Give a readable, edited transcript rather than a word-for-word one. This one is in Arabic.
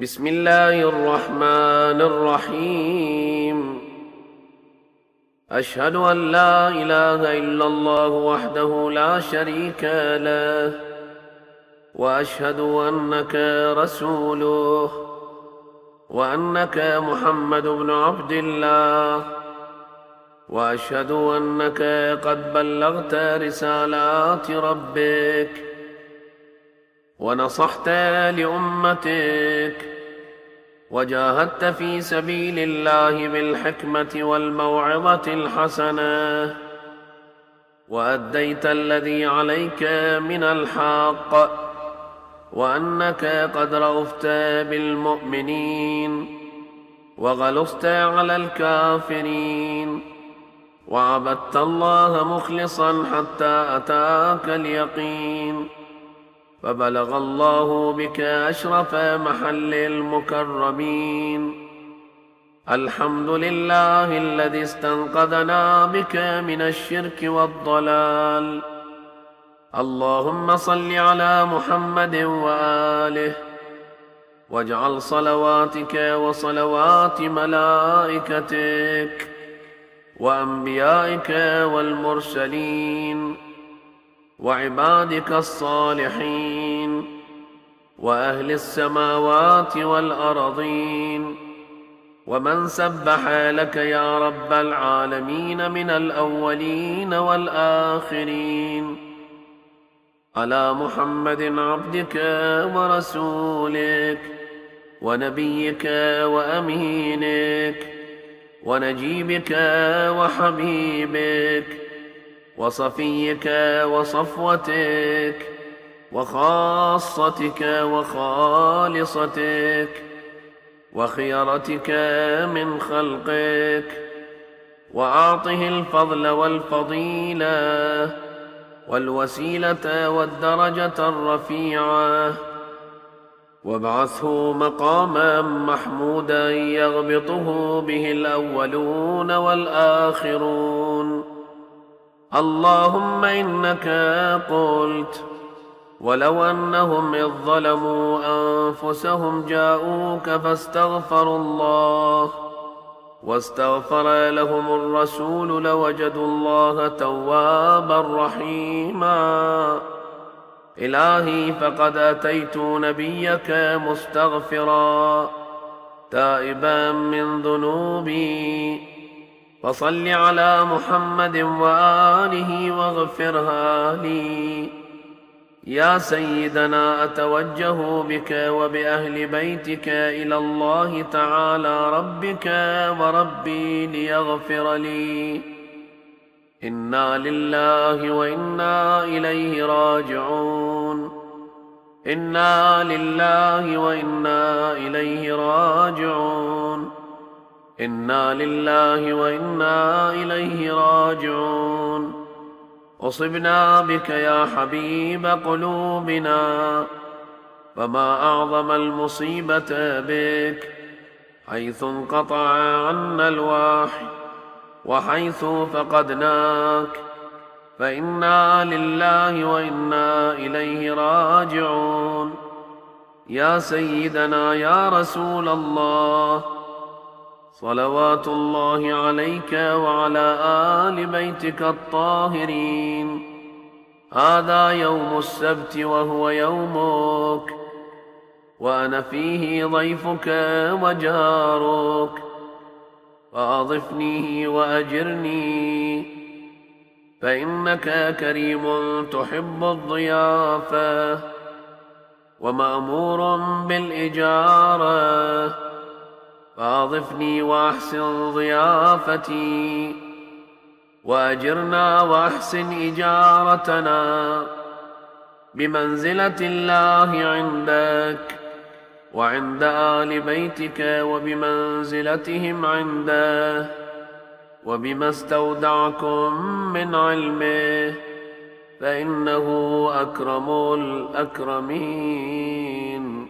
بسم الله الرحمن الرحيم. أشهد أن لا إله إلا الله وحده لا شريك له، وأشهد أنك رسوله، وأنك محمد بن عبد الله، وأشهد أنك قد بلغت رسالات ربك ونصحت لأمتك وجاهدت في سبيل الله بالحكمة والموعظة الحسنة، وأديت الذي عليك من الحق، وأنك قد رأفت بالمؤمنين وغلظت على الكافرين، وعبدت الله مخلصا حتى أتاك اليقين، فبلغ الله بك أشرف محل المكرمين. الحمد لله الذي استنقذنا بك من الشرك والضلال. اللهم صل على محمد وآله، واجعل صلواتك وصلوات ملائكتك وأنبيائك والمرسلين وعبادك الصالحين وأهل السماوات والأرضين ومن سبح لك يا رب العالمين من الأولين والآخرين، على محمد عبدك ورسولك ونبيك وأمينك ونجيبك وحبيبك وصفيك وصفوتك وخاصتك وخالصتك وخيرتك من خلقك، وأعطه الفضل والفضيلة والوسيلة والدرجة الرفيعة، وابعثه مقاما محمودا يغبطه به الأولون والآخرون. اللهم إنك قلت: ولو أنهم إذ ظلموا أنفسهم جاءوك فاستغفروا الله واستغفر لهم الرسول لوجدوا الله توابا رحيما. إلهي، فقد أتيت نبيك مستغفرا تائبا من ذنوبي، فصل على محمد وآله واغفرها لي. يا سيدنا، أتوجه بك وبأهل بيتك إلى الله تعالى ربك وربي ليغفر لي. إنا لله وإنا إليه راجعون. إنا لله وإنا إليه راجعون. إنا لله وإنا إليه راجعون. أصبنا بك يا حبيب قلوبنا، فما أعظم المصيبة بك، حيث انقطع عنا الوحي وحيث فقدناك، فإنا لله وإنا إليه راجعون. يا سيدنا يا رسول الله، صلوات الله عليك وعلى آل بيتك الطاهرين. هذا يوم السبت وهو يومك، وأنا فيه ضيفك وجارك، فأضفني وأجرني، فإنك كريم تحب الضيافة ومأمور بالإجارة، فأضفني وأحسن ضيافتي، وأجرنا وأحسن إجارتنا، بمنزلة الله عندك وعند آل بيتك، وبمنزلتهم عنده، وبما استودعكم من علمه، فإنه أكرم الأكرمين.